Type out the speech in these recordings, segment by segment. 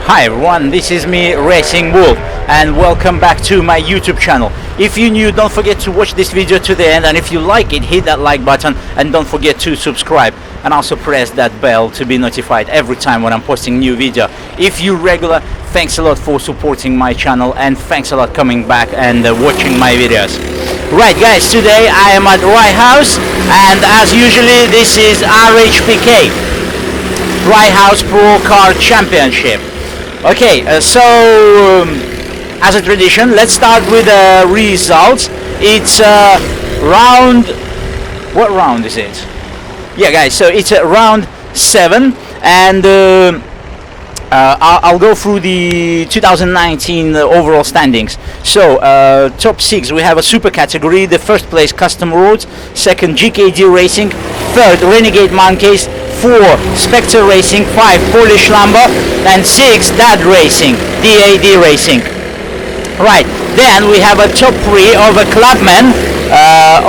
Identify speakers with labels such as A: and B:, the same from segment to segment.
A: Hi everyone, this is me, Racing Wolf, and welcome back to my YouTube channel. If you're new, don't forget to watch this video to the end, and if you like it, hit that like button and don't forget to subscribe, and also press that bell to be notified every time when I'm posting new video. If you're regular, thanks a lot for supporting my channel, and thanks a lot coming back and watching my videos. Right guys, today I am at Rye House, and as usually this is RHPK Rye House Pro Car Championship. Okay, as a tradition, let's start with the results. It's round... What round is it? Yeah guys, so it's round 7, and I'll go through the 2019 overall standings. So, top 6, we have a super category. The first place, Custom Roads. Second, GKD Racing. Third, Renegade Monkeys. 4, Spectre Racing. 5, Polish Lambo. And 6, DAD Racing. DAD Racing. Right, then we have a top 3 of a Clubman.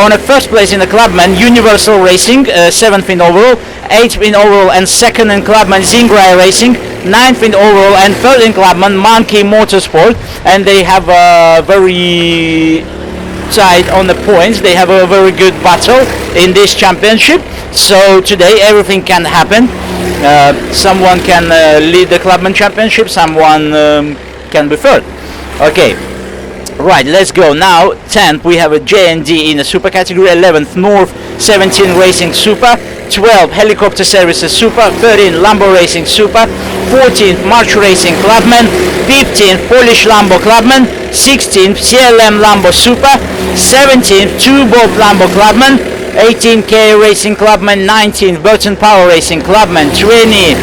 A: On a first place in the Clubman, Universal Racing, 7th in overall, 8th in overall and 2nd in Clubman, Zingrai Racing, 9th in overall and 3rd in Clubman, Monkey Motorsport, and they have a very tight on the points. They have a very good battle in this championship, so today everything can happen. Someone can lead the Clubman Championship, someone can be 3rd. Okay. Right, let's go. Now, 10th, we have a JND in the Super category, 11th, North 17 Racing Super, 12th, Helicopter Services Super, 13th, Lambo Racing Super, 14th, March Racing Clubman, 15th, Polish Lambo Clubman, 16th, CLM Lambo Super, 17th, 2-Bolt Lambo Clubman, 18th, K Racing Clubman, 19th, Burton Power Racing Clubman, 20th,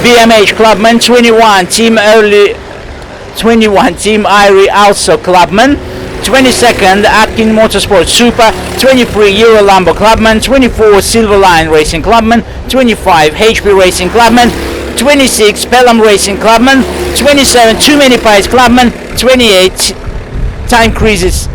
A: BMH Clubman, 21, Team Irie also Clubman, 22nd Atkin Motorsport Super, 23 Euro Lambo Clubman, 24 Silver Line Racing Clubman, 25 HP Racing Clubman, 26 Pelham Racing Clubman, 27 Too Many Pies Clubman, 28 Time Crisis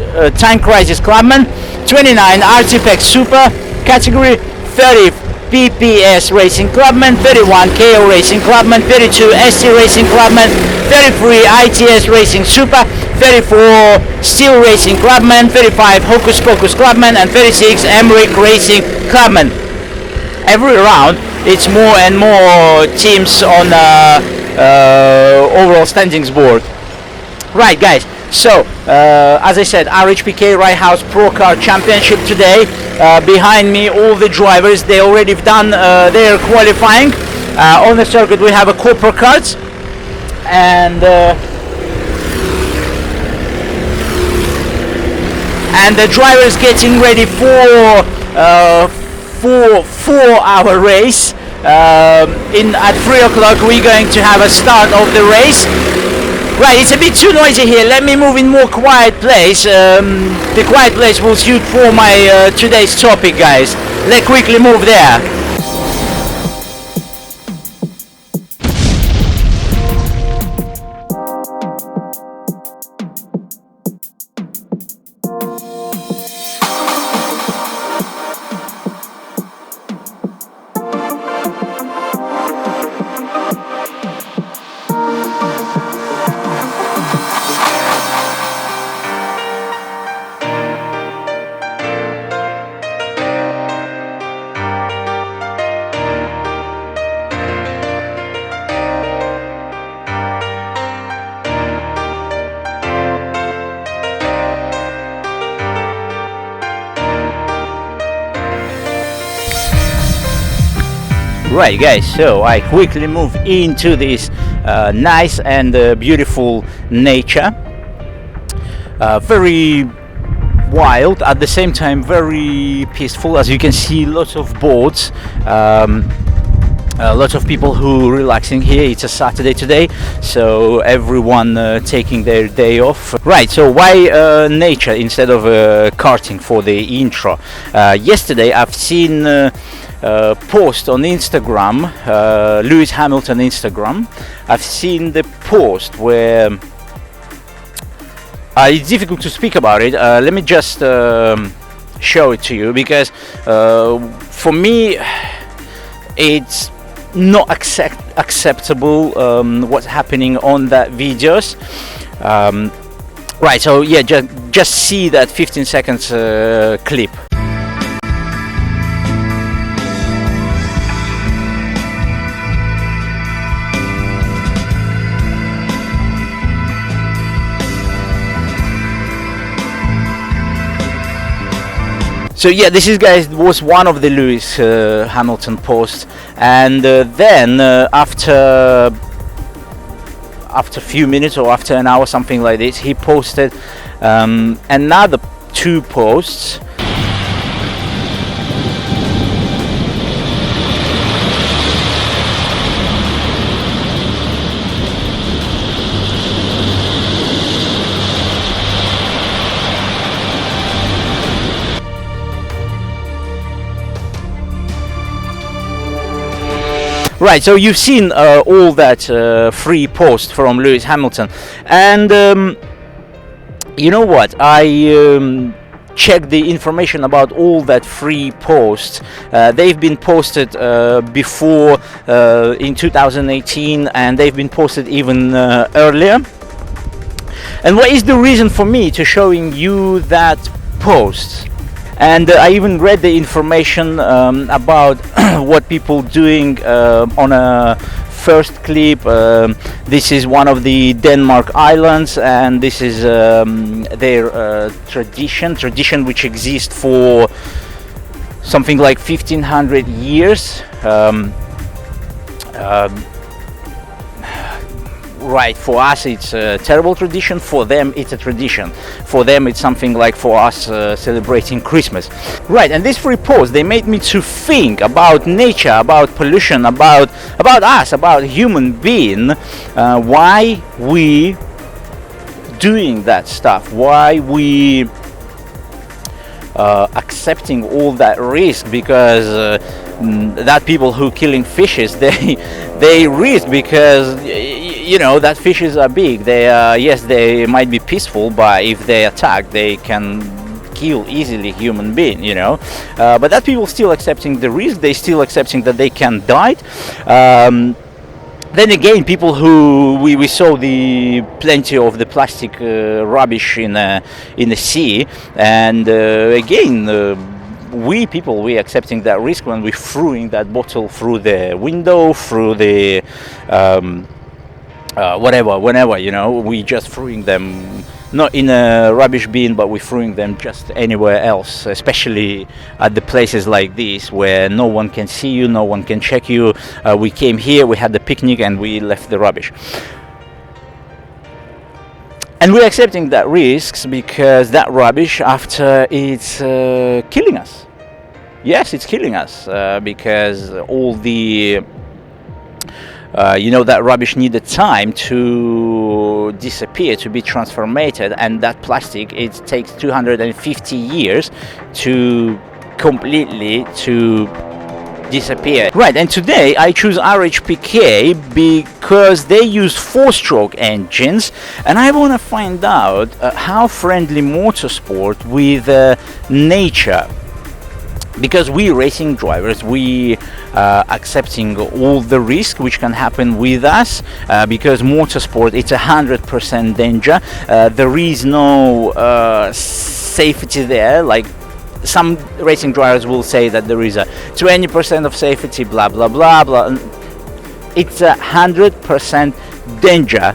A: Clubman, 29 RHPK Super category, 30 PPS Racing Clubman, 31 KO Racing Clubman, 32 ST Racing Clubman, 33 ITS Racing Super, 34 Steel Racing Clubman, 35 Hocus Pocus Clubman, and 36 Emmerich Racing Clubman. Every round it's more and more teams on overall standings board. Right guys, so as I said, RHPK Rye House Pro Car Championship today. Behind me all the drivers, they already done their qualifying. On the circuit we have a Copper Cards, and the drivers getting ready for 4-hour race. At 3 o'clock we're going to have a start of the race. Right, it's a bit too noisy here. Let me move in more quiet place. The quiet place will suit for my today's topic, guys. Let's quickly move there. Right guys, so I quickly move into this nice and beautiful nature, very wild, at the same time very peaceful. As you can see, lots of boats, lots of people who relaxing here. It's a Saturday today, so everyone taking their day off. Right, so why nature instead of karting for the intro? Yesterday I've seen post on Instagram, Lewis Hamilton Instagram. I've seen the post where it's difficult to speak about it. Let me just show it to you, because for me it's not acceptable what's happening on that videos. Right, so yeah, just see that 15 seconds clip. So yeah, this is, guys, was one of the Lewis Hamilton posts, and then after a few minutes or after an hour, something like this, he posted another 2 posts. Right, so you've seen all that free post from Lewis Hamilton, and you know what? I checked the information about all that free posts. They've been posted before in 2018, and they've been posted even earlier. And what is the reason for me to showing you that post? And I even read the information about what people doing on a first clip. This is one of the Denmark islands, and this is their tradition which exists for something like 1500 years. Right, for us it's a terrible tradition, for them it's a tradition. For them it's something like for us celebrating Christmas. Right, and this free post, they made me to think about nature, about pollution, about us, about human being, why we doing that stuff, why we accepting all that risk, because that people who killing fishes, they risk because you know that fishes are big. They are, yes, they might be peaceful, but if they attack, they can kill easily human being, you know. But that people still accepting the risk. They still accepting that they can die. Then again, people who we saw the plenty of the plastic rubbish in the sea, and again. We accepting that risk when we throwing that bottle through the window, through the whenever, you know, we just throwing them not in a rubbish bin, but we're throwing them just anywhere else, especially at the places like this where no one can see you, no one can check you. We came here, we had the picnic, and we left the rubbish. And we're accepting that risks because that rubbish after it's killing us. Yes, it's killing us because all the you know, that rubbish needed time to disappear, to be transformed, and that plastic, it takes 250 years to completely to disappear. Right, and today I choose RHPK because they use 4-stroke engines, and I want to find out how friendly motorsport with nature. Because we racing drivers, we accepting all the risk which can happen with us, because motorsport, it's 100% danger. There is no safety there, like some racing drivers will say that there is a 20% of safety, blah blah blah blah. It's 100% danger.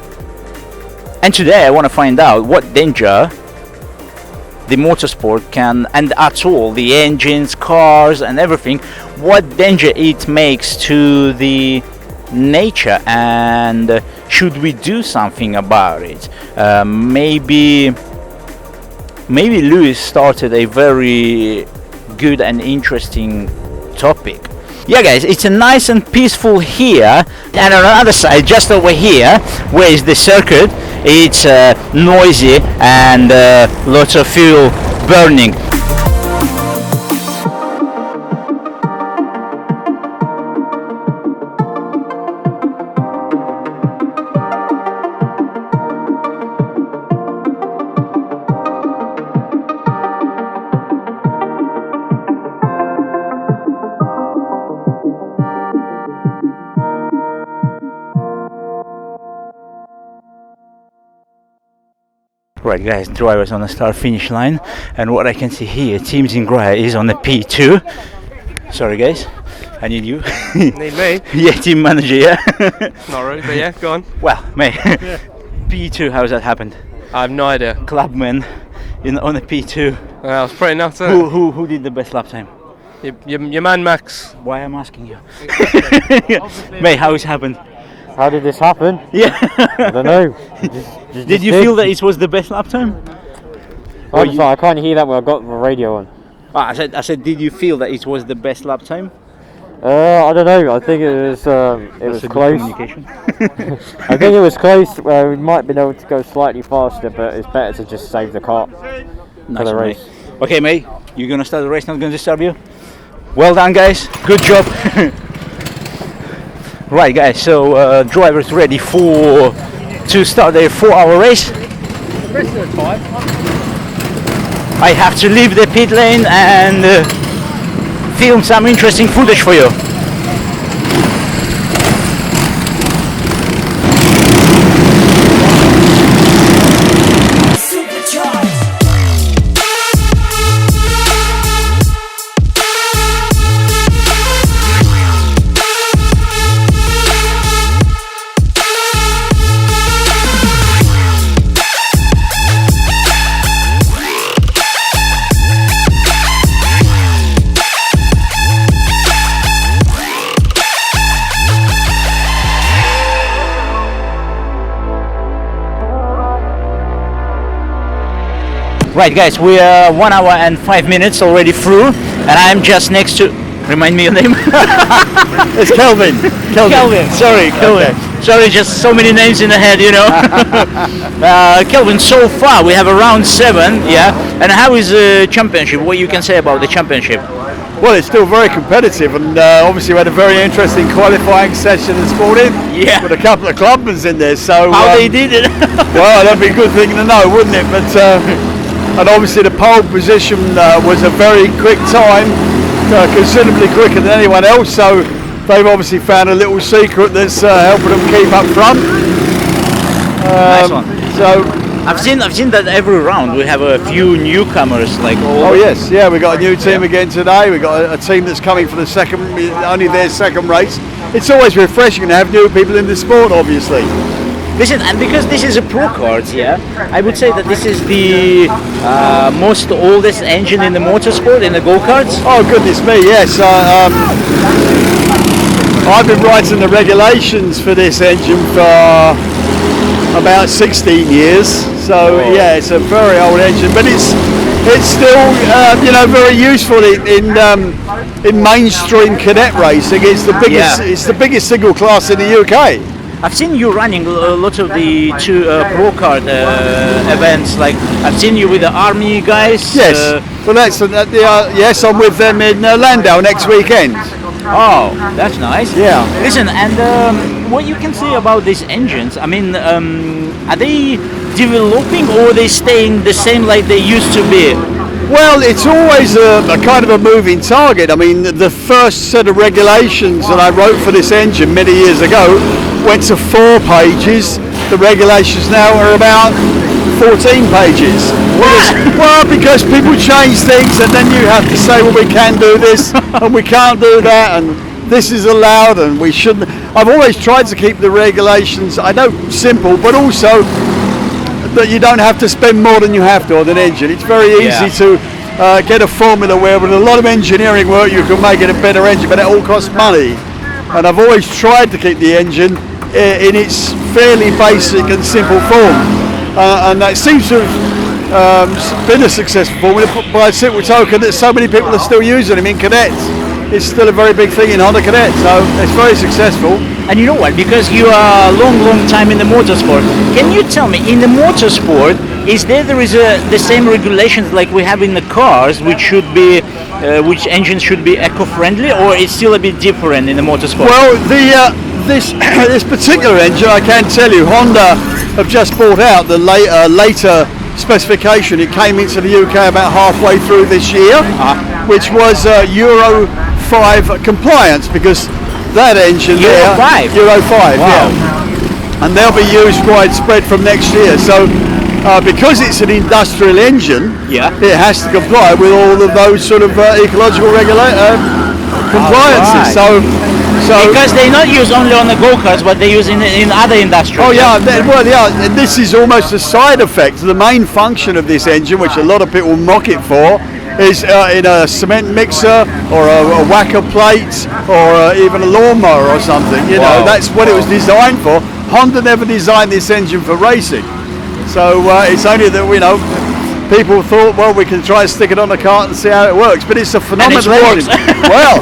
A: And today I want to find out what danger the motorsport can, and at all the engines, cars and everything, what danger it makes to the nature, and should we do something about it? Maybe Lewis started a very good and interesting topic. Yeah guys, it's a nice and peaceful here, and on the other side, just over here, where is the circuit, it's noisy and lots of fuel burning. Right guys, drivers on the start finish line, and what I can see here, teams in grey is on the P2. Sorry guys, I need you.
B: Need me?
A: Yeah, team manager, yeah.
B: Not really, but yeah, go on.
A: Well, mate, P2, how's that happened?
B: I have no idea.
A: Clubman on the P2.
B: Well, it's pretty nuts,
A: Who did the best lap time?
B: Your man Max.
A: Why I'm asking you? Mate, how it's happened?
C: How did this happen?
A: Yeah.
C: I don't know.
A: Did you feel that it was the best lap time?
C: I'm sorry, I can't hear that when I've got the radio on.
A: I said, did you feel that it was the best lap time?
C: I don't know. I think it was close.
A: Communication.
C: I think it was close. We might have been able to go slightly faster, but it's better to just save the car for the race.
A: Mate. Okay, mate, you're gonna start the race. Not gonna disturb you. Well done, guys. Good job. Right, guys. So drivers ready to start their 4-hour race.
B: The rest of the time.
A: I have to leave the pit lane and film some interesting footage for you. Right guys, we are 1 hour and 5 minutes already through, and I'm just next to... Remind me your name?
D: It's Kelvin.
A: Kelvin. Sorry, Kelvin.
D: Okay.
A: Sorry, just so many names in the head, you know. Kelvin, so far we have around 7, yeah. And how is the championship? What you can say about the championship?
D: Well, it's still very competitive, and obviously we had a very interesting qualifying session this morning.
A: Yeah.
D: With a couple of clubmen in there. So
A: How they did it?
D: well, that'd be a good thing to know, wouldn't it? But and obviously the pole position was a very quick time, considerably quicker than anyone else. So they've obviously found a little secret that's helping them keep up front.
A: Nice one.
D: So
A: I've seen that every round we have a few newcomers, like all.
D: oh yes, yeah, we got a new team again today. We got a team that's coming for the only their second race. It's always refreshing to have new people in the sport, obviously.
A: Listen, and because this is a pro kart, yeah, I would say that this is the most oldest engine in the motorsport, in the go-karts.
D: Oh goodness me, yes. I've been writing the regulations for this engine for about 16 years. So yeah, it's a very old engine, but it's still very useful in mainstream cadet racing. It's the biggest.
A: Yeah.
D: It's the biggest single class in the UK.
A: I've seen you running a lot of the pro kart events. Like I've seen you with the army guys.
D: Yes. Well, yes, I'm with them in Landau next weekend.
A: Oh, that's nice.
D: Yeah.
A: Listen, and what you can say about these engines? I mean, are they developing or are they staying the same like they used to be?
D: Well, it's always a kind of a moving target. I mean, the first set of regulations that I wrote for this engine many years ago went to 4 pages. The regulations now are about 14 pages. Well, because people change things and then you have to say, well, we can do this and we can't do that and this is allowed and we shouldn't. I've always tried to keep the regulations, I know, simple, but also that you don't have to spend more than you have to on an engine. It's very easy to get a formula where with a lot of engineering work you can make it a better engine, but it all costs money. And I've always tried to keep the engine in its fairly basic and simple form. And that seems to have been a successful formula by a simple token that so many people are still using them in cadets. It's still a very big thing in Honda Cadet, so it's very successful.
A: And you know what, because you are a long time in the motorsport, can you tell me, in the motorsport, is there the same regulations like we have in the cars, which which engines should be eco-friendly, or it's still a bit different in the motorsport?
D: Well, this particular engine, I can tell you, Honda have just brought out the later specification. It came into the UK about halfway through this year, which was Euro 5 compliance, because that engine
A: Euro 5?
D: Euro 5,
A: wow.
D: yeah. And they'll be used widespread from next year. So because it's an industrial engine,
A: Yeah.
D: it has to comply with all of those sort of ecological compliances.
A: Right.
D: So
A: Because they not use only on the go-karts, but they use in other industries.
D: oh yeah, well yeah, this is almost a side effect. The main function of this engine, which a lot of people mock it for, is in a cement mixer or a whacker plate or even a lawnmower or something. You know,
A: Wow.
D: that's what it was designed for. Honda never designed this engine for racing, so it's only that people thought, well, we can try and stick it on a cart and see how it works. But it's a phenomenal
A: works.
D: Well,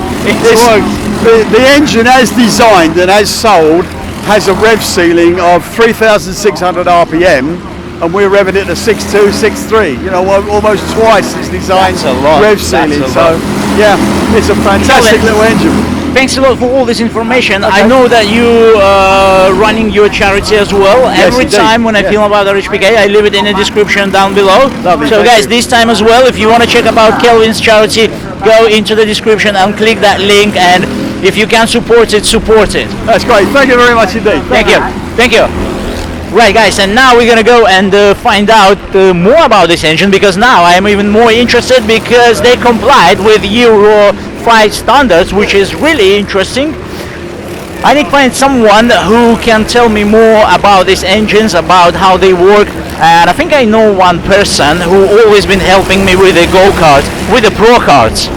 D: the engine as designed and as sold has a rev ceiling of 3,600 RPM, and we're revving it to 6.2, 6.3. You know, almost twice its designed
A: That's a lot.
D: rev
A: That's
D: ceiling.
A: a
D: So,
A: lot.
D: yeah, it's a fantastic little engine.
A: Thanks a lot for all this information. I know that you are running your charity as well. Every
D: indeed.
A: time when I film about RHPK, I leave it in the description down below.
D: Lovely,
A: So
D: thank
A: guys,
D: you.
A: this time as well, if you want to check about Kelvin's charity, go into the description and click that link, and if you can support it, support it.
D: That's great. Thank you very much indeed.
A: Thank you. Thank you. Right guys, and now we're gonna go and find out more about this engine, because now I am even more interested because they complied with Euro 5 standards, which is really interesting. I need to find someone who can tell me more about these engines, about how they work, and I think I know one person who always been helping me with the go-karts, with the pro karts.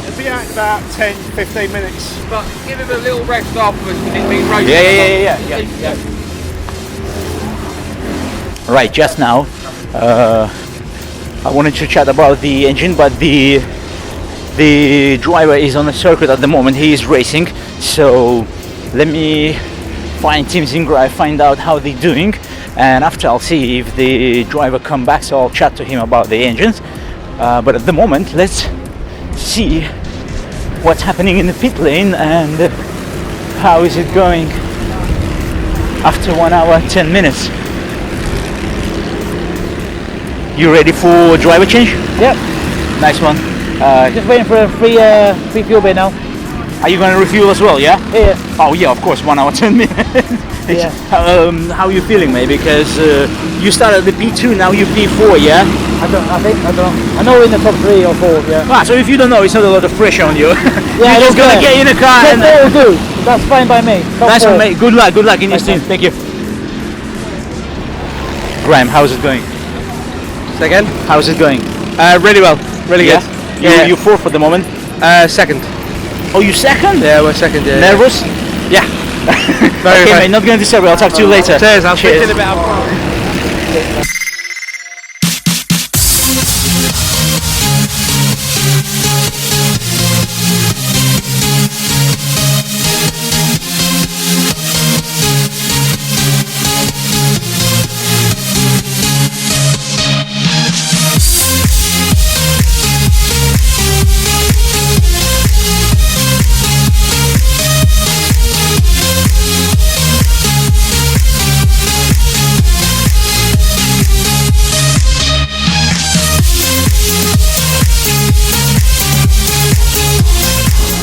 E: It'll be out in about 10-15 minutes.
B: But give him a little rest afterwards because it's been racing.
A: Yeah. Right, just now, I wanted to chat about the engine, but the driver is on the circuit at the moment. He is racing, so let me find Tim Zingra, find out how they're doing, and after I'll see if the driver come back, so I'll chat to him about the engines. But at the moment, let's see what's happening in the pit lane and how is it going after 1 hour 10 minutes. You ready for driver change?
C: Yep.
A: Nice one.
C: Just waiting for a free fuel bin now.
A: Are you going to refuel as well? Yeah.
C: Yeah.
A: Oh yeah, of course. 1 hour 10 minutes.
C: Yeah.
A: How are you feeling, mate? Because you started the P2, now you P4, yeah.
C: I don't know. I know we're in the top 3 or 4. Yeah.
A: Ah, so if you don't know, it's not a lot of pressure on you.
C: Yeah,
A: You're just gonna
C: okay.
A: get in a car
C: Top
A: and.
C: 4 will do. That's fine by me. Top
A: Nice
C: 4.
A: one, mate. Good luck in your
C: Okay.
A: team. Thank you. Graham, how's it going?
B: Second?
A: How's it going?
B: Really well. Really
A: Yeah.
B: good.
A: You fourth at the moment.
B: Second.
A: Oh, you second?
B: Yeah, we're second. Yeah.
A: Nervous?
B: Yeah. Very
A: Okay,
B: fine.
A: mate. Not going to disturb you. I'll talk to you later.
B: Cheers. I'll speak to you in
A: Cheers.
B: a bit.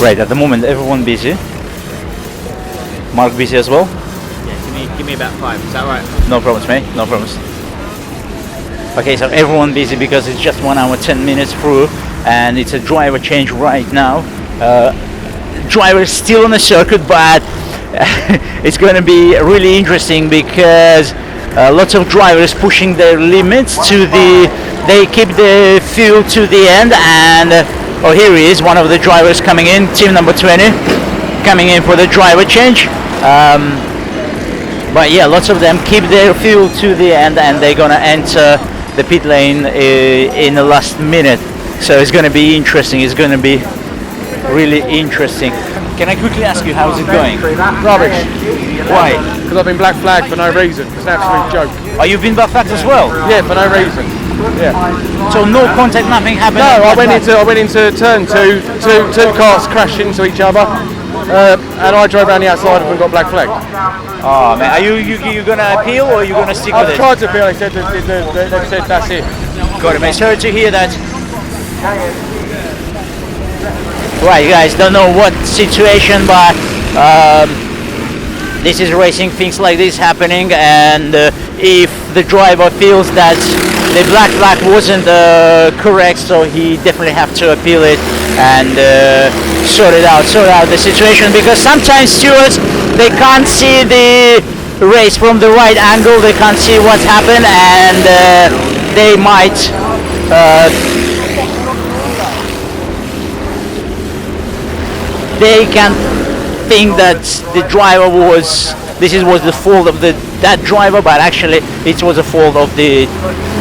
A: Right, at the moment everyone busy. Mark busy as well?
E: Give me about 5. Is that right?
A: No problems, mate. No problems. Okay, so everyone busy because it's just 1 hour 10 minutes through, and it's a driver change right now. Driver is still on the circuit, but it's going to be really interesting because lots of drivers pushing their limits to they keep the fuel to the end, and oh, here he is, one of the drivers coming in, team number 20, coming in for the driver change. But yeah, lots of them keep their fuel to the end, and they're gonna enter the pit lane in the last minute. So it's gonna be interesting. It's gonna be really interesting. Can I quickly ask you, how's it going?
E: Rubbish.
A: Why?
B: Because I've been black flagged for no reason. It's an absolute joke.
A: Oh, you've been black flagged as well?
B: Yeah, for no reason. Yeah.
A: So no contact, nothing happened?
B: No, I went into turn two cars crashed into each other, and I drove around the outside of them and got black flagged.
A: Oh man, are you gonna appeal or are you gonna stick with
B: I've
A: it?
B: tried to appeal. They said that's it.
A: Got it, mate. Sorry to hear that. Right, guys, don't know what situation, but this is racing, things like this happening, and if the driver feels that the black flag wasn't correct, so he definitely have to appeal it and sort out the situation, because sometimes stewards, they can't see the race from the right angle, they can't see what's happened, and they might they can think that the driver was the fault of that driver, but actually it was the fault of the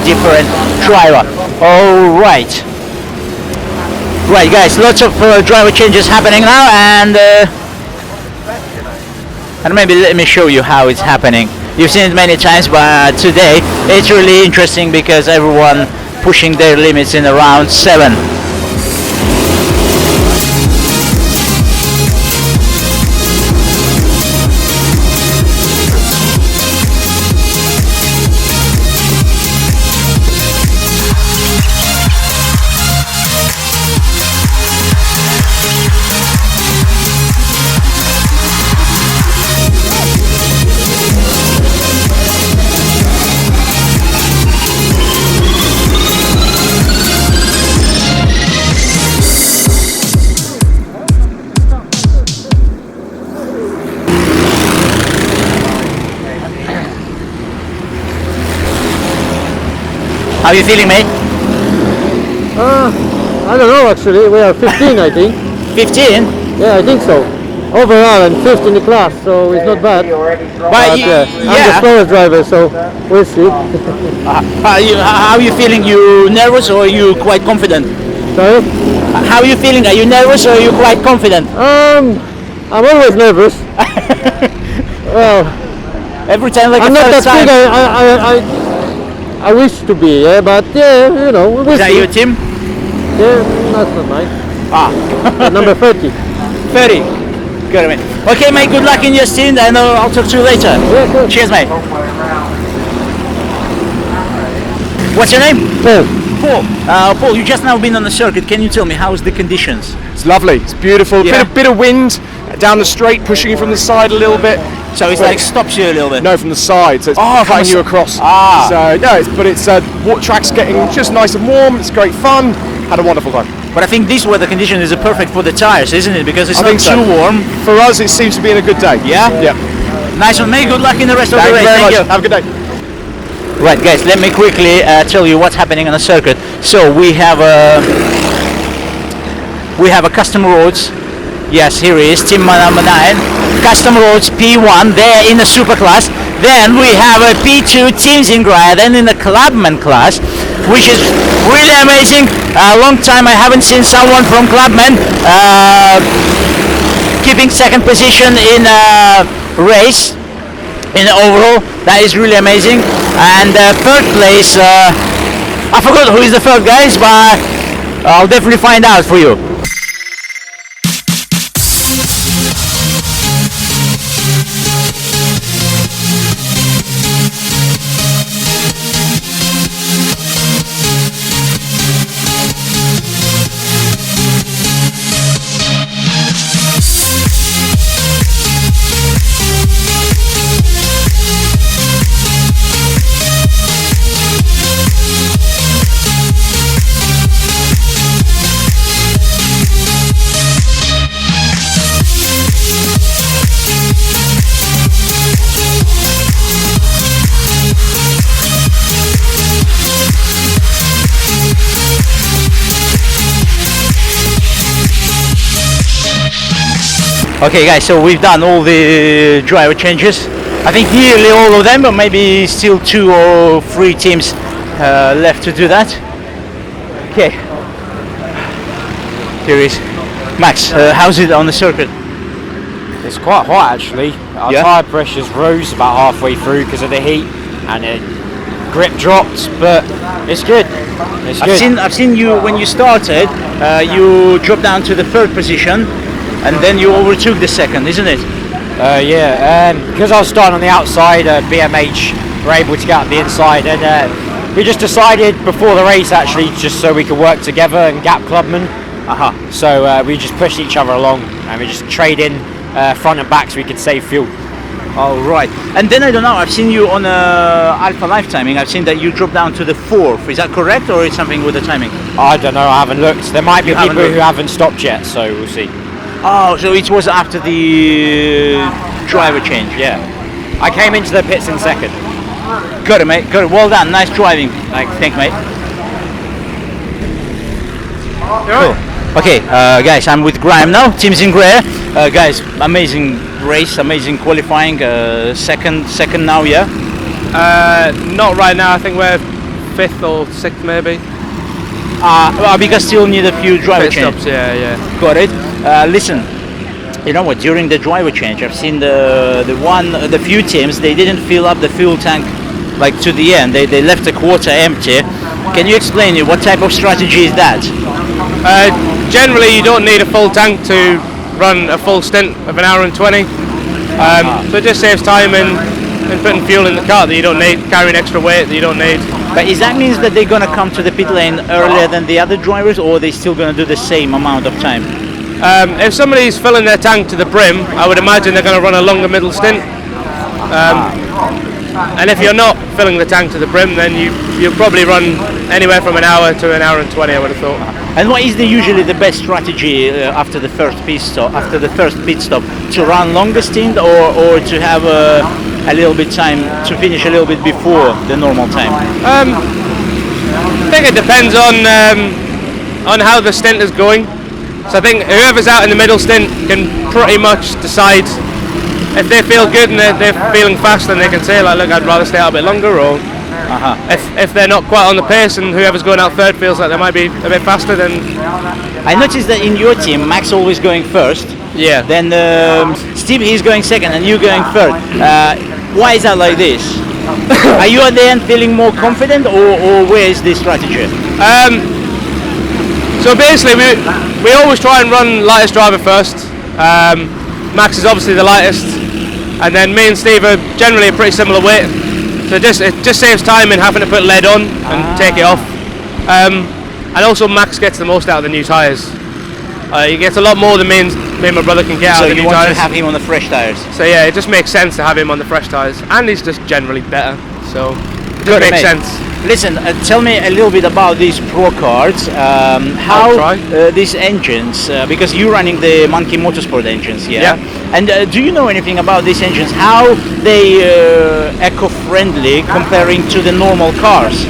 A: different driver. All right, guys, lots of driver changes happening now, and maybe let me show you how it's happening. You've seen it many times, but today it's really interesting because everyone pushing their limits in around 7. How are you feeling, mate?
C: I don't know actually, we are 15 I think.
A: 15?
C: Yeah, I think so. Overall and 5th in the class, so it's not bad. But I'm the slowest driver, so we'll see.
A: How are you feeling? You nervous or are you quite confident?
C: Sorry?
A: How are you feeling? Are you nervous or are you quite confident?
C: I'm always nervous. Well,
A: every time like
C: I'm
A: the
C: not
A: first
C: that
A: time.
C: big. I wish to be, yeah, but yeah, you know, we'll
A: Is that
C: see.
A: your team?
C: Yeah, that's not mine. Number 30.
A: 30. Good, mate. Okay, mate, good luck in your stint, and I'll talk to you later.
C: Yeah, cool.
A: Cheers, mate. What's your name?
C: Paul.
A: Paul, you just now been on the circuit. Can you tell me how's the conditions?
B: It's lovely. It's beautiful.
A: Yeah.
B: Bit of wind down the straight, pushing you from the side a little bit.
A: So it's like stops you a little bit.
B: No, from the side, so it's
A: from
B: cutting
A: the
B: you across.
A: Ah.
B: So no, track's getting just nice and warm. It's great fun. Had a wonderful time.
A: But I think this weather condition is perfect for the tires, isn't it? Because it's
B: I
A: not
B: think so.
A: too warm.
B: For us, it seems to be in a good day.
A: Yeah?
B: Yeah.
A: Nice one, mate. Good luck in the rest of
B: Thank
A: the race.
B: you very
A: Thank
B: much.
A: you.
B: Have a good day.
A: Right, guys, let me quickly tell you what's happening on the circuit. So we have a custom roads. Yes, here is team number 9. Custom roads P1. They're in the super class. Then we have a P2 teams in Graya. Then in the clubman class, which is really amazing. A long time I haven't seen someone from clubman keeping second position in a race. In the overall, that is really amazing. And third place, I forgot who is the third, guys, but I'll definitely find out for you. Okay guys, so we've done all the driver changes. I think nearly all of them, but maybe still 2 or 3 teams left to do that. Okay. Here is Max. How's it on the circuit?
C: It's quite hot actually. Our tyre pressures rose about halfway through because of the heat, and grip dropped, but it's good. It's good.
A: I've seen you when you started. You dropped down to the third position, and then you overtook the second, isn't it?
C: Because I was starting on the outside, BMH were able to get out the inside, and we just decided before the race actually, just so we could work together and gap clubman. So we just pushed each other along, and we just trade in front and back so we could save fuel.
A: All right. And then I don't know, I've seen you on Alpha Life timing. I've seen that you dropped down to the fourth. Is that correct, or is something with the timing?
C: I don't know, I haven't looked. There might be people who haven't stopped yet, so we'll see.
A: Oh, so it was after the driver change.
C: Yeah. I came into the pits in second.
A: Got it, mate. Got it. Well done. Nice driving. Thank, mate. Cool. Okay, guys, I'm with Graham now. Team's in grey. Guys, amazing race, amazing qualifying. Second now, yeah.
B: Not right now. I think we're 5th or 6th maybe.
A: Because still need a few driver changes.
B: Yeah.
A: Got it. Listen, you know what? During the driver change, I've seen the few teams, they didn't fill up the fuel tank like to the end. They left a quarter empty. Can you explain it? What type of strategy is that?
B: Generally, you don't need a full tank to run a full stint of an hour and 20. So it just saves time in putting fuel in the car that you don't need, carrying extra weight that you don't need.
A: But is that means that they're gonna come to the pit lane earlier than the other drivers, or are they still gonna do the same amount of time?
B: If somebody's filling their tank to the brim, I would imagine they're going to run a longer middle stint. And if you're not filling the tank to the brim, then you'll probably run anywhere from an hour to an hour and 20, I would have thought.
A: And what is usually the best strategy after the first pit stop? To run longer stint, or to have a little bit time to finish a little bit before the normal time?
B: I think it depends on how the stint is going. So I think whoever's out in the middle stint can pretty much decide if they feel good and they're feeling fast, then they can say like, look, I'd rather stay out a bit longer, or if they're not quite on the pace and whoever's going out third feels like they might be a bit faster, then...
A: I noticed that in your team, Max always going first.
B: Yeah.
A: Then Steve, he's going second and you going third. Why is that like this? Are you at the end feeling more confident, or where is this strategy?
B: So basically, we always try and run lightest driver first. Max is obviously the lightest, and then me and Steve are generally a pretty similar weight. So it just saves time in having to put lead on and take it off. And also Max gets the most out of the new tyres. He gets a lot more than me and my brother can get out of the new tyres.
A: So you want to have him on the fresh tyres?
B: So yeah, it just makes sense to have him on the fresh tyres, and he's just generally better. So it just makes sense.
A: Listen, tell me a little bit about these pro cards. How these engines, because you're running the Monkey Motorsport engines, yeah? And do you know anything about these engines? How they eco-friendly comparing to the normal cars?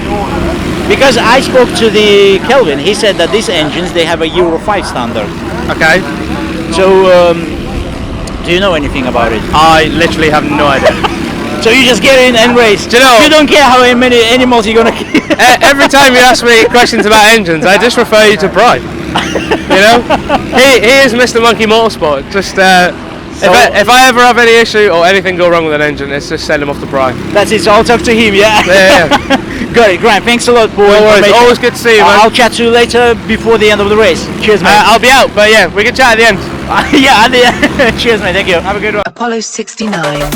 A: Because I spoke to the Kelvin, he said that these engines, they have a Euro 5 standard.
B: Okay.
A: So, do you know anything about it?
B: I literally have no idea.
A: So you just get in and race.
B: Do you know?
A: You don't care how many animals you're gonna kill.
B: Every time you ask me questions about engines, I just refer you to Bry. You know, he is Mr. Monkey Motorsport. Just if I ever have any issue or anything go wrong with an engine, it's just send him off to Bry.
A: That's it. So I'll talk to him. Yeah. Got it, Grant. Thanks a lot for
B: information. Always good to see you, man.
A: I'll chat to you later before the end of the race. Cheers, mate.
B: I'll be out, but yeah, we can chat at the end.
A: Yeah, at the end. Cheers, mate. Thank you. Have a good one.
F: Apollo 69.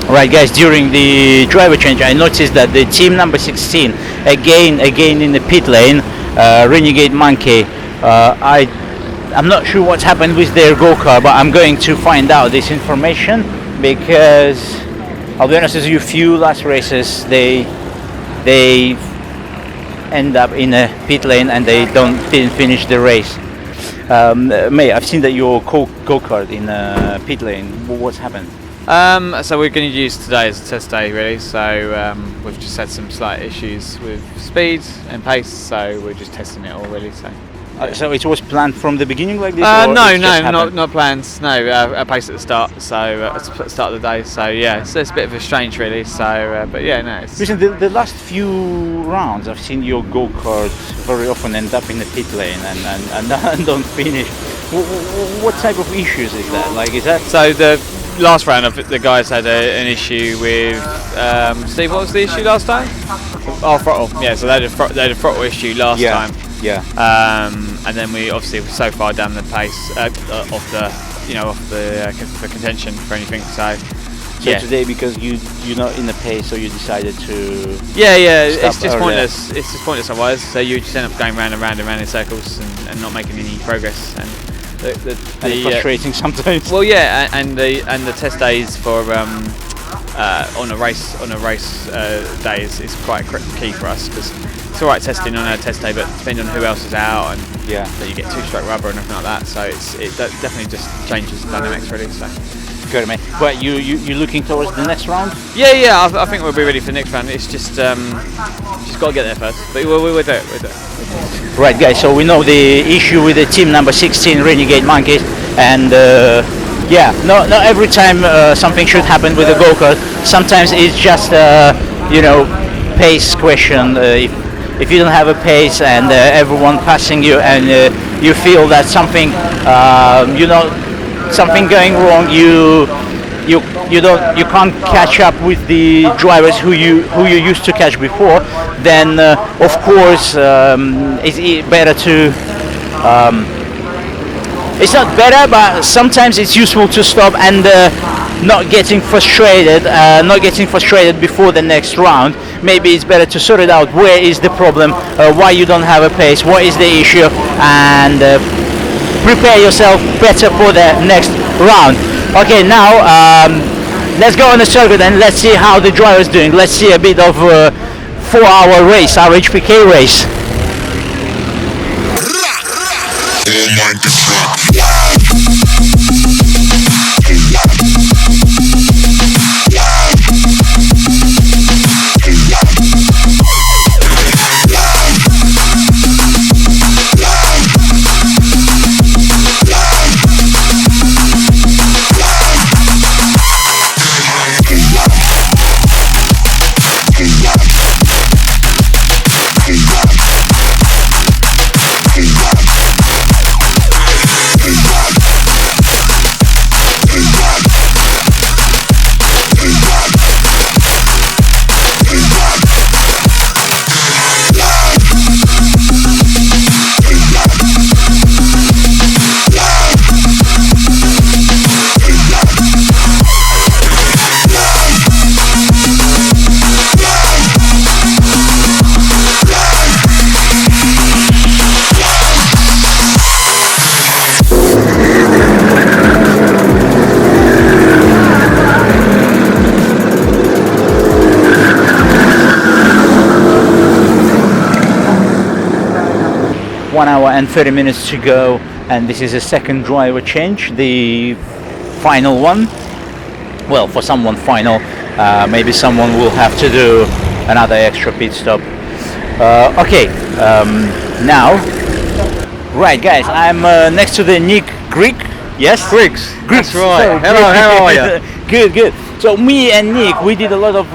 A: Right, guys, during the driver change I noticed that the team number 16 again in the pit lane, Renegade Monkey, I'm not sure what's happened with their go-kart, but I'm going to find out this information. because I'll be honest with you, few last races they end up in a pit lane and they didn't finish the race. May, I've seen that your go-kart in pit lane. What's happened?
F: So we're going to use today as a test day, really. So we've just had some slight issues with speed and pace, so we're just testing it all, really.
A: So it was planned from the beginning like this?
F: No, not plans. No, a pace at the start. So at the start of the day. So yeah, it's a bit of a strange, really. So but yeah, no.
A: Listen, the last few rounds, I've seen your go-kart very often end up in the pit lane and don't finish. What type of issues is that? Like, is that?
F: So the last round, the guys had an issue with Steve. What was the issue last time? Oh, throttle. Yeah, so they had a throttle issue last time.
A: Yeah.
F: And then we obviously were so far down the pace for contention for anything. So
A: today, because you're not in the pace, so you decided to.
F: It's just pointless. It's just pointless otherwise. So you just end up going round and round and round in circles and not making any progress. And
A: it's frustrating sometimes.
F: Well, yeah, and the test days for on a race day is quite key for us, because it's alright testing on a test day, but depending on who else is out and that you get two-stroke rubber and everything like that, so it definitely just changes the dynamics, really. So.
A: Good, mate. But you're looking towards the next round?
F: Yeah. I think we'll be ready for the next round. It's just got to get there first. But we'll do it.
A: Right, guys. So we know the issue with the team number 16, Renegade Monkeys, and not every time something should happen with a go-kart. Sometimes it's just pace question. If you don't have a pace and everyone passing you, and you feel that something something going wrong, you can't catch up with the drivers who you used to catch before, then of course it's better to it's not better, but sometimes it's useful to stop and not getting frustrated before the next round. Maybe it's better to sort it out. Where is the problem? Why you don't have a pace? What is the issue? And prepare yourself better for the next round. Okay, now let's go on the circuit and let's see how the driver's doing. Let's see a bit of 4-hour race, RHPK race. And 30 minutes to go, and this is a second driver change, the final one. Well, for someone final, maybe someone will have to do another extra pit stop. Now, right, guys, I'm next to the Nick Greek. Yes,
G: Griggs.
A: That's
G: right. Hello, how are you?
A: Good. So me and Nick, we did a lot of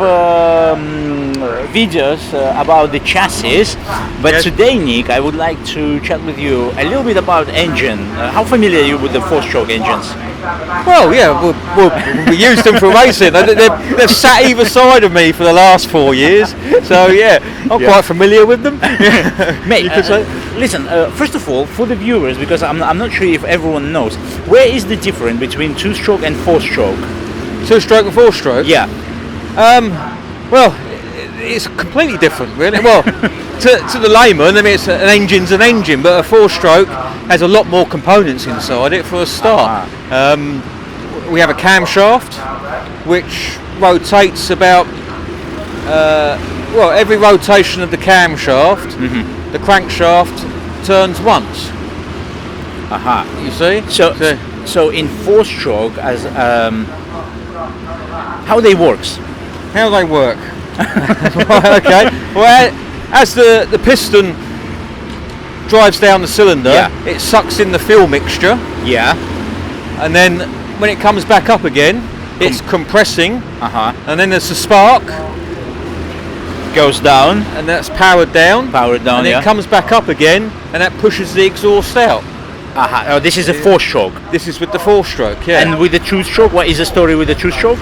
A: videos about the chassis, but today, Nick, I would like to chat with you a little bit about engine. How familiar are you with the 4-stroke engines?
G: Well, yeah, we used them for racing. They've sat either side of me for the last 4 years, so yeah, I'm quite familiar with them.
A: Mate, listen, first of all, for the viewers, because I'm not sure if everyone knows, where is the difference between 2-stroke and 4-stroke?
G: 2-stroke and 4-stroke?
A: Yeah.
G: Well, it's completely different, really. Well, to the layman, I mean, an engine's an engine, but a 4-stroke has a lot more components inside it for a start. We have a camshaft, which rotates about every rotation of the camshaft, the crankshaft turns once.
A: Aha.
G: You see?
A: So in 4-stroke, as how they works?
G: How they work? Right, okay. Well, as the piston drives down the cylinder, it sucks in the fuel mixture.
A: Yeah.
G: And then when it comes back up again, it's compressing. And then there's a spark.
A: Goes down.
G: And that's powered down.
A: Powered down,
G: and it comes back up again, and that pushes the exhaust out.
A: Oh, this is a 4-stroke.
G: This is with the 4-stroke, yeah.
A: And with the 2-stroke, what is the story with the 2-stroke?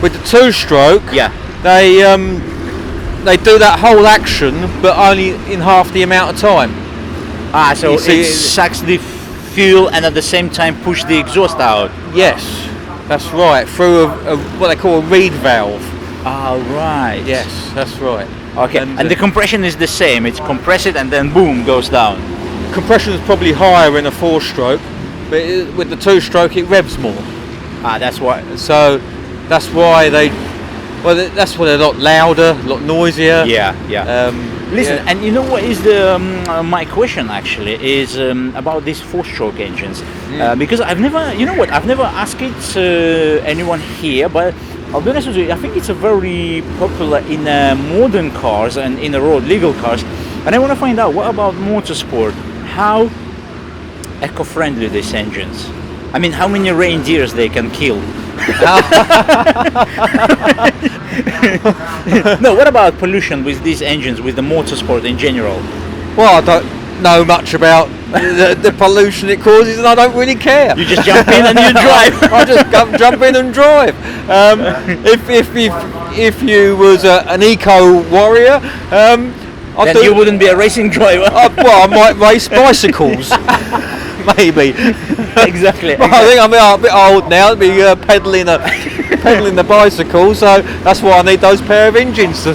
G: With the 2-stroke, they do that whole action, but only in half the amount of time.
A: So it sucks the fuel and at the same time push the exhaust out.
G: Yes, that's right. Through a what they call a reed valve.
A: Right.
G: Yes, that's right.
A: Okay. And the compression is the same. It's compress it and then boom goes down.
G: Compression is probably higher in a 4-stroke, but with the 2-stroke it revs more.
A: That's why.
G: So that's why that's why they're a lot louder, a lot noisier.
A: Listen, and you know what is the my question actually is about these 4-stroke engines, because I've never asked it to anyone here, but I'll be honest with you, I think it's a very popular in modern cars and in the road legal cars, and I want to find out what about motorsport, how eco-friendly these engines. I mean, how many reindeers they can kill? No, what about pollution with these engines, with the motorsport in general?
G: Well, I don't know much about the pollution it causes, and I don't really care.
A: You just jump in and you drive.
G: I just jump in and drive. If you was an eco warrior,
A: then you wouldn't be a racing driver.
G: Well, I might race bicycles. Maybe.
A: Exactly.
G: I think I'm a bit old now to be pedaling the bicycle, so that's why I need those pair of engines to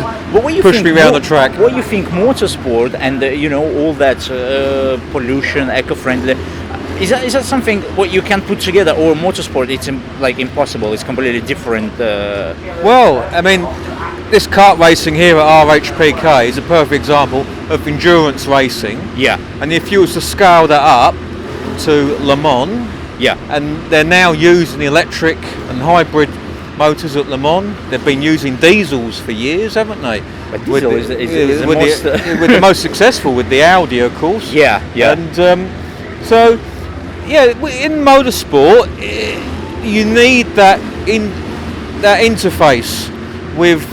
G: push me around the track.
A: What do you think motorsport and all that pollution, eco-friendly, is that something what you can put together, or motorsport it's like impossible, it's completely different?
G: Well, I mean, this kart racing here at RHPK is a perfect example of endurance racing.
A: Yeah.
G: And if you was to scale that up to Le Mans, and they're now using electric and hybrid motors at Le Mans. They've been using diesels for years, haven't they?
A: But diesel is the most
G: with the most successful, with the Audi, of course.
A: Yeah.
G: And so, in motorsport, you need that interface with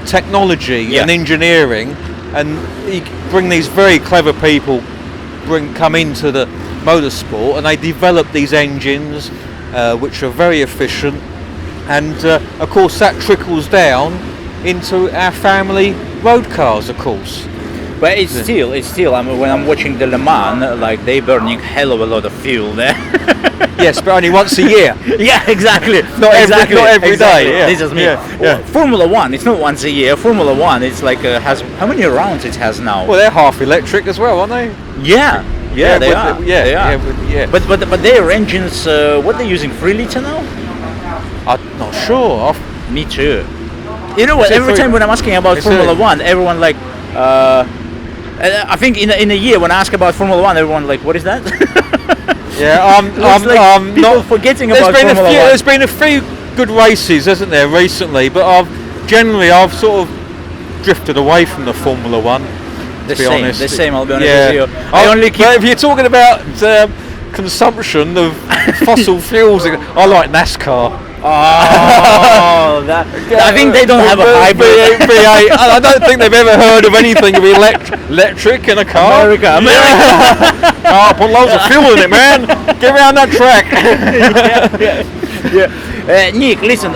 G: technology and engineering, and you bring these very clever people come into the motorsport, and they develop these engines which are very efficient, and of course that trickles down into our family road cars, of course.
A: But it's still. I mean, when I'm watching the Le Mans, like they burning hell of a lot of fuel there.
G: Yes, but only once a year.
A: Yeah, exactly.
G: Not every day. Yeah.
A: This is me.
G: Yeah.
A: Formula One, it's not once a year. Formula One, it's like has how many rounds it has now?
G: Well, they're half electric as well, aren't they?
A: Yeah, they are.
G: Yeah.
A: But their engines, what they're using, 3 litre now?
G: I'm not sure.
A: Me too. You know what? Every time when I'm asking about Formula One, everyone like. I think in a year when I ask about Formula One, everyone like, what is that?
G: I'm
A: not forgetting about Formula One.
G: There's been a few good races, hasn't there, recently? But I've sort of drifted away from the Formula One. To be honest,
A: the same. I'll be honest with you.
G: But if you're talking about consumption of fossil fuels, I like NASCAR.
A: I think they don't have a hybrid.
G: V8. I don't think they've ever heard of anything of electric in a car.
A: America.
G: Put loads of fuel in it, man. Get around that track.
A: Nick, listen,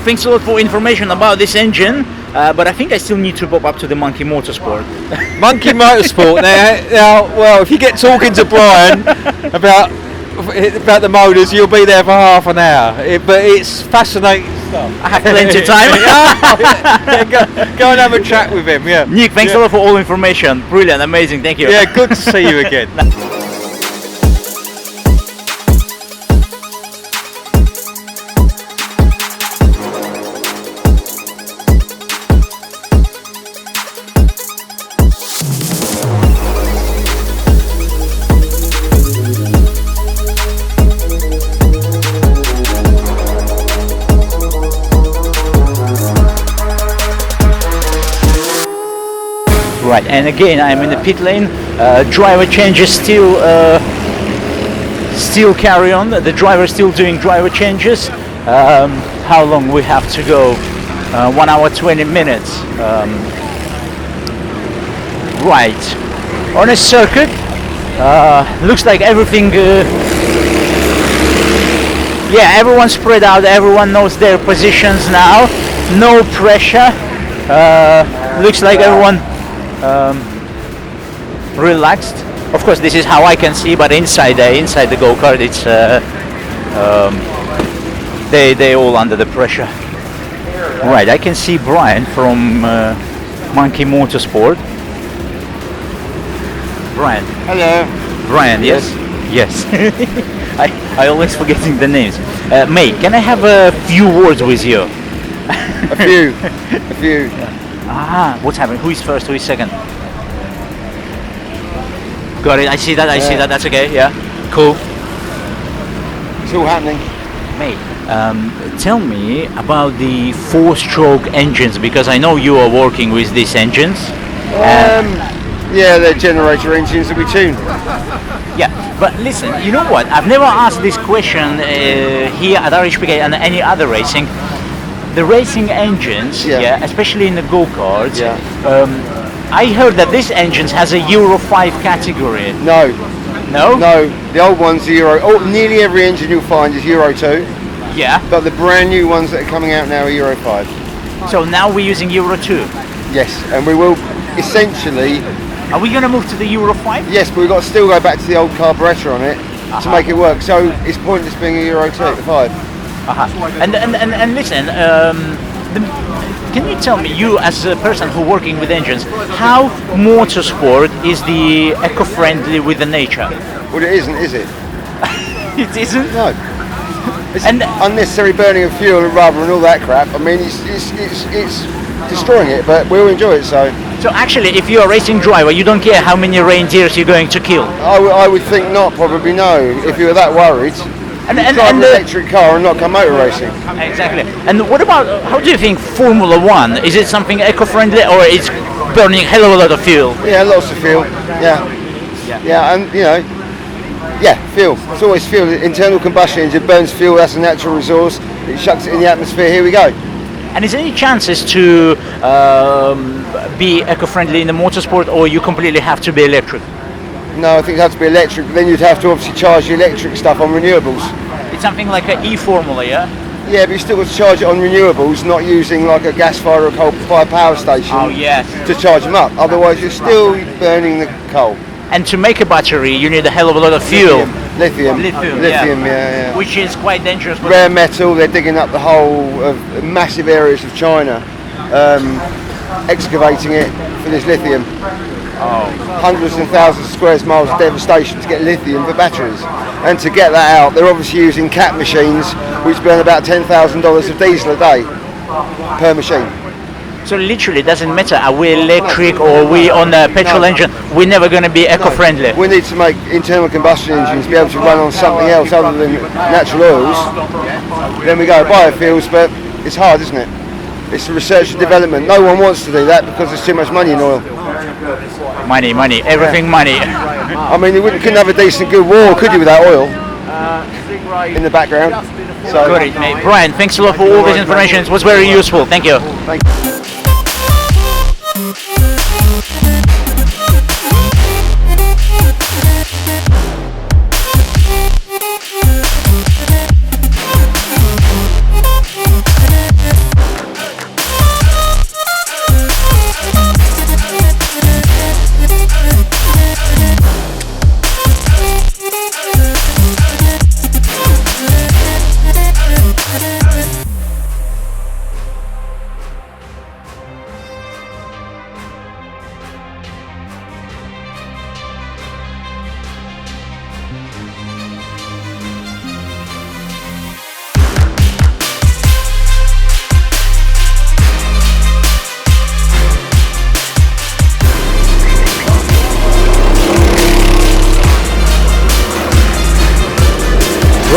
A: thanks a lot for information about this engine, but I think I still need to pop up to the Monkey Motorsport.
G: Monkey Motorsport. Now, well, if you get talking to Brian about the motors, you'll be there for half an hour. But it's fascinating stuff.
A: I have plenty of time.
G: Go and have a chat with him. Yeah.
A: Nick, thanks a lot for all the information. Brilliant, amazing. Thank you.
G: Yeah, good to see you again.
A: Right, and again I'm in the pit lane. Driver changes still carry on. The driver still doing driver changes. How long we have to go? 1 hour 20 minutes. Right, on a circuit. Looks like everything. Yeah, everyone's spread out. Everyone knows their positions now. No pressure. Looks like everyone relaxed. Of course, this is how I can see, but inside the go-kart, it's they all under the pressure. Right, I can see Brian from Monkey Motorsport. Brian.
H: Hello.
A: Brian, yes? Yes. I always forgetting the names. Mate, can I have a few words with you?
H: A few.
A: Ah, what's happening? Who is first? Who is second? Got it. I see that. I see that. That's okay. Yeah. Cool.
H: It's all happening.
A: Mate, tell me about the 4-stroke engines, because I know you are working with these engines.
H: Yeah, they're generator engines that we tune.
A: Yeah, but listen, you know what? I've never asked this question here at RHPK and any other racing. The racing engines, especially in the go-karts, I heard that this engines has a Euro 5 category.
H: No.
A: No?
H: No, the old ones are Euro. Oh, nearly every engine you'll find is Euro 2.
A: Yeah.
H: But the brand new ones that are coming out now are Euro 5.
A: So now we're using Euro 2?
H: Yes, and we will essentially...
A: Are we going to move to the Euro 5?
H: Yes, but we've got to still go back to the old carburettor on it to make it work. So it's pointless being a Euro 5.
A: And listen, can you tell me, you as a person who working with engines, how motorsport is the eco-friendly with the nature?
H: Well, it isn't, is it?
A: It isn't?
H: No. It's unnecessary burning of fuel and rubber and all that crap. I mean, it's destroying it, but we'll enjoy it. So
A: actually, if you're a racing driver, you don't care how many reindeers you're going to kill?
H: I would think not, probably no. If you were that worried, drive an electric car and not come motor racing.
A: Exactly. And what about, how do you think Formula 1? Is it something eco-friendly, or it's burning a hell of a lot of fuel?
H: Yeah, lots of fuel. Yeah, and you know, fuel. It's always fuel. Internal combustion engine burns fuel. That's a natural resource. It shucks it in the atmosphere. Here we go.
A: And is there any chances to be eco-friendly in the motorsport, or you completely have to be electric?
H: No, I think it has to be electric, but then you'd have to obviously charge the electric stuff on renewables.
A: It's something like an e-formula, yeah?
H: Yeah, but you still got to charge it on renewables, not using like a gas-fired or coal-fired power station to charge them up. Otherwise, you're still burning the coal.
A: And to make a battery, you need a hell of a lot of fuel.
H: Lithium, yeah.
A: Which is quite dangerous.
H: Rare metal, they're digging up the whole of massive areas of China, excavating it for this lithium. Hundreds and thousands of square miles of devastation to get lithium for batteries. And to get that out, they're obviously using cat machines, which burn about $10,000 of diesel a day per machine.
A: So literally, it doesn't matter, are we electric or are we on a petrol engine, we're never going to be eco-friendly.
H: We need to make internal combustion engines be able to run on something else other than natural oils. Then we go biofuels, but it's hard, isn't it? It's research and development. No one wants to do that because there's too much money in oil.
A: Money, everything money.
H: I mean, you couldn't have a decent, good war, could you, without oil in the background? So,
A: got it, mate. Brian, thanks a lot for all this information. It was very useful. Thank you.
H: Thank you.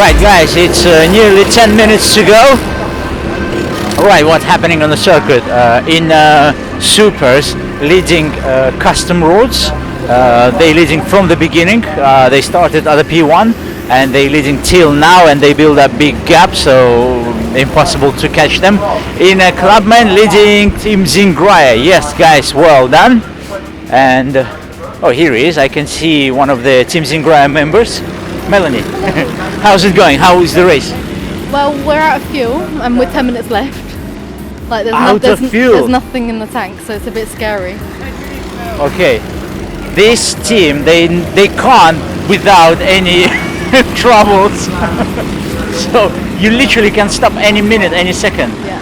H: Right guys, it's nearly 10 minutes to go.
A: Right, what's happening on the circuit? In Supers, leading custom roads, they leading from the beginning. They started at the P1 and they leading till now, and they build a big gap, so impossible to catch them. In Clubman, leading Team Zingraya. Yes, guys, well done. And oh, here he is. I can see one of the Team Zingraya members, Melanie. How's it going? How is the race?
I: Well, we're out of fuel and with 10 minutes left. Like
A: Of fuel?
I: There's nothing in the tank, so it's a bit scary.
A: Okay, this team, they can't without any troubles. So you literally can stop any minute, any second.
I: Yeah.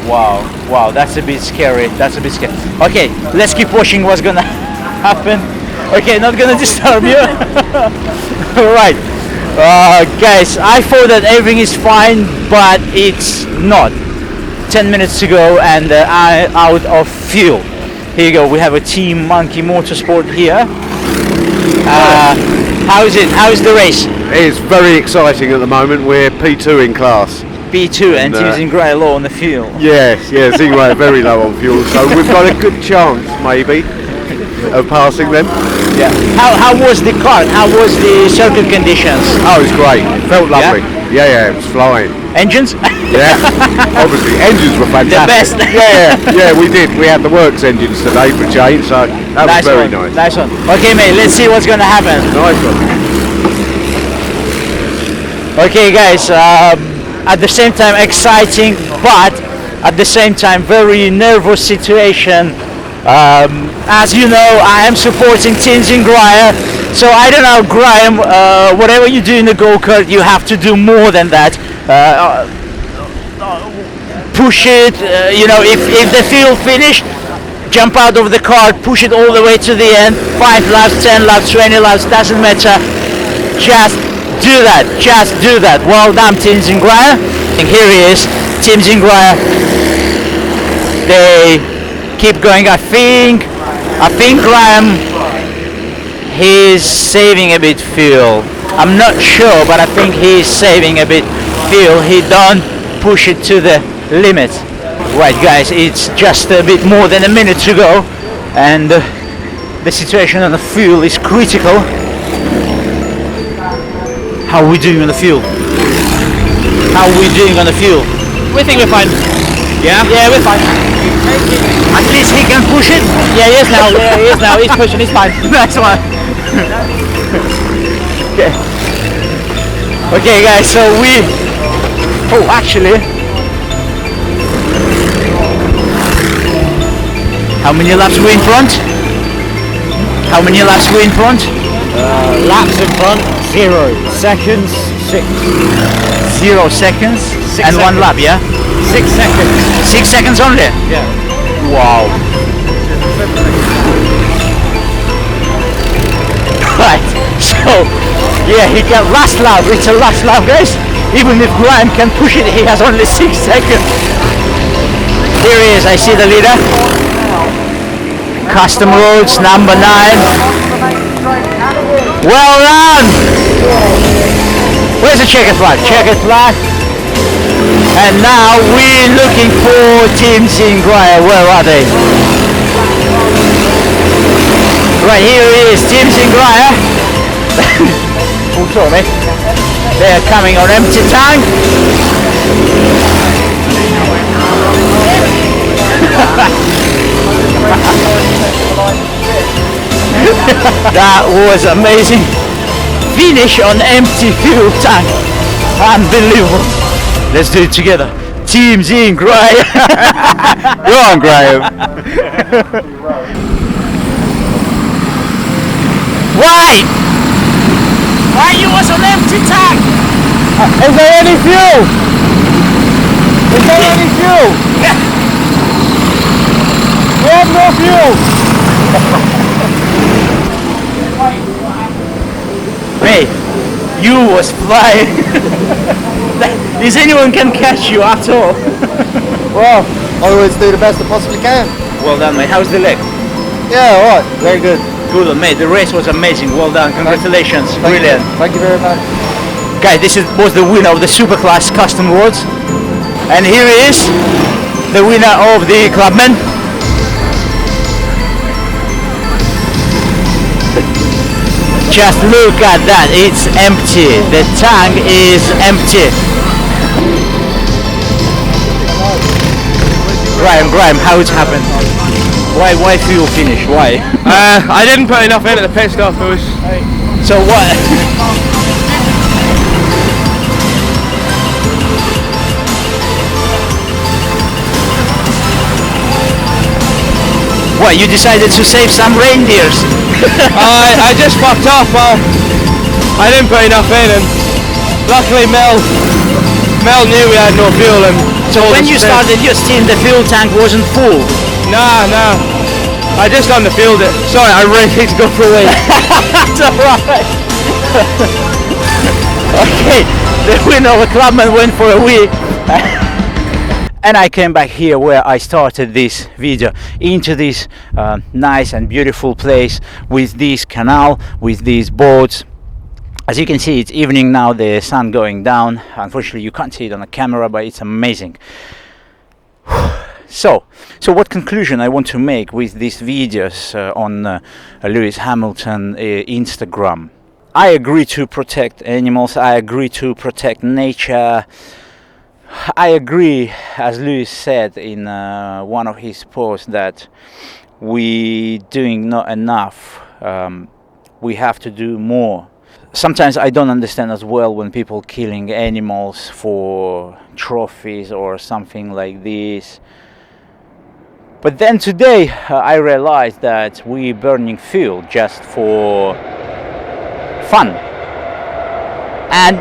A: Wow, that's a bit scary. Okay, let's keep watching what's gonna happen. Okay, not gonna disturb you. Right, guys, I thought that everything is fine, but it's not. 10 minutes to go and I'm out of fuel. Here you go, we have a Team Monkey Motorsport here. How is it? How is the race?
J: It's very exciting at the moment. We're P2 in class.
A: P2 and Team Zingraya low on the fuel.
J: Yes, Zingraya are very low on fuel, so we've got a good chance, maybe, of passing them.
A: Yeah. How was the kart? How was the circuit conditions?
J: Oh, it was great. Felt lovely. Yeah, it was flying.
A: Engines?
J: Yeah, obviously. Engines were fantastic.
A: The best.
J: Yeah, we did. We had the works engines today for change, so that was very nice.
A: Nice one. Okay, mate, let's see what's going to happen.
J: Nice one.
A: Okay, guys, at the same time exciting, but at the same time very nervous situation. As you know, I am supporting Team Zingraya, so I don't know, Graham, whatever you do in the go-kart, you have to do more than that. Push it, if the field finished, jump out of the car, push it all the way to the end, 5 laps, 10 laps, 20 laps, doesn't matter. Just do that. Well done, Team Zingraya. And here he is, Team Zingraya. They keep going. I think Graham, he's saving a bit fuel. I'm not sure, but I think he's saving a bit fuel. He don't push it to the limit. Right, guys, it's just a bit more than a minute to go, and the situation on the fuel is critical. How are we doing on the fuel?
B: We think we're fine.
A: Yeah, we're fine. At least he can push it.
B: Yeah, he is now. He's pushing. He's fine.
A: Next one. Okay, guys. So actually, how many laps we in front?
C: Laps in front, 0 seconds, 6.
A: 0 seconds and 1 lap, yeah?
C: 6 seconds.
A: 6 seconds only?
C: Yeah.
A: Wow. Right, so yeah, he can last lap. It's a last lap, guys. Even if Graham can push it, he has only 6 seconds. Here he is, I see the leader. Custom roads, number 9. Well done! Where's the checkered flag? And now we're looking for Team Zingraya. Where are they? Right, here is Team Zingraya. They're coming on empty tank. That was amazing. Finish on empty fuel tank. Unbelievable. Let's do it together. Team Zingraya.
J: Go on, Graham.
A: Why you was on empty tank?
C: Is there any fuel? We have no fuel.
A: Hey, you was flying. Is anyone can catch you at all?
H: Well, I always do the best I possibly can.
A: Well done, mate. How's the leg?
H: Yeah, all right, very good.
A: Good, mate. The race was amazing. Well done. Congratulations. Brilliant.
H: Thank you very much.
A: Guys, was the winner of the Superclass Custom Roads. And here he is, the winner of the Clubman. Just look at that, it's empty. The tank is empty. Graham, how it happened? Why fuel finish? Why?
B: I didn't put enough in at the pit stop. It was.
A: So what? What, you decided to save some reindeers?
B: I just fucked up. I didn't put enough in, and luckily Mel knew we had no fuel. And
A: so when you started your steam, the fuel tank wasn't full?
B: Nah. I just underfilled it. Sorry, I really need to go for a wee.
A: That's alright. Okay, the winner of the Clubman went for a wee. And I came back here where I started this video, into this nice and beautiful place with this canal, with these boats. As you can see, it's evening now, the sun going down. Unfortunately you can't see it on the camera, but it's amazing. So what conclusion I want to make with these videos on Lewis Hamilton Instagram? I agree to protect animals, I agree to protect nature. I agree, as Lewis said in one of his posts, that we doing not enough. We have to do more. Sometimes I don't understand as well when people killing animals for trophies or something like this. But then today I realized that we burning fuel just for fun. And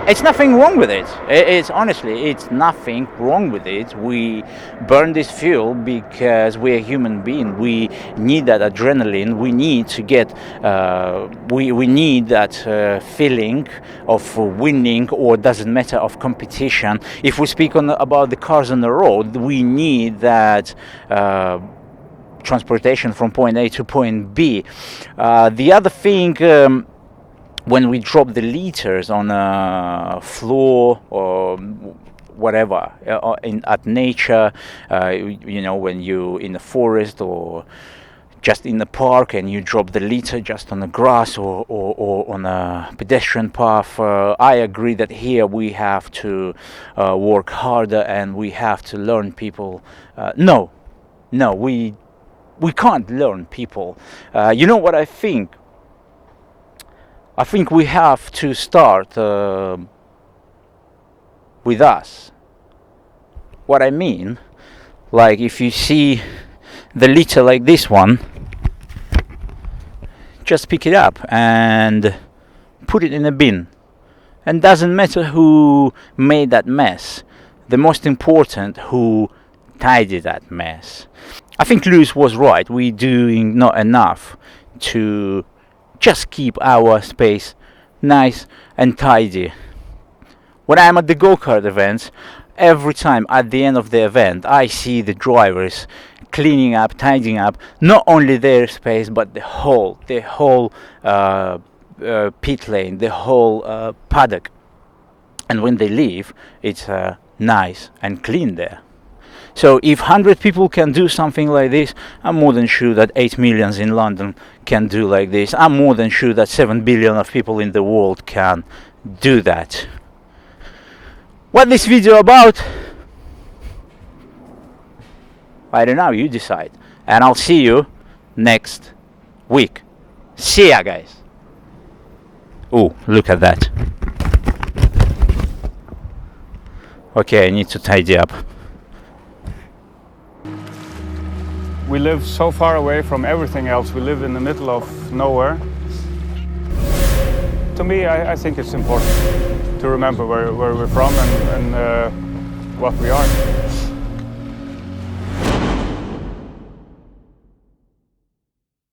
A: it's nothing wrong with it. It's honestly, it's nothing wrong with it. We burn this fuel because we're human beings. We need that adrenaline. We need to get, we need that feeling of winning, or doesn't matter, of competition. If we speak about the cars on the road, we need that transportation from point A to point B. The other thing, when we drop the liters on a floor or whatever at nature, you know, when you in the forest or just in the park and you drop the litter just on the grass or on a pedestrian path, I agree that here we have to work harder and we have to learn people. No, we can't learn people. You know what I think? I think we have to start with us. What I mean, like if you see the litter like this one, just pick it up and put it in a bin. And doesn't matter who made that mess. The most important, who tidied that mess. I think Lewis was right. We're doing not enough to just keep our space nice and tidy. When I'm at the go-kart events, every time at the end of the event I see the drivers cleaning up, tidying up not only their space but the whole pit lane, the whole paddock. And when they leave, it's nice and clean there. So if 100 people can do something like this, I'm more than sure that 8 million in London can do like this. I'm more than sure that 7 billion of people in the world can do that. What this video about? I don't know, you decide. And I'll see you next week. See ya, guys. Oh, look at that. Okay, I need to tidy up.
K: We live so far away from everything else. We live in the middle of nowhere. To me, I think it's important to remember where we're from and what we are.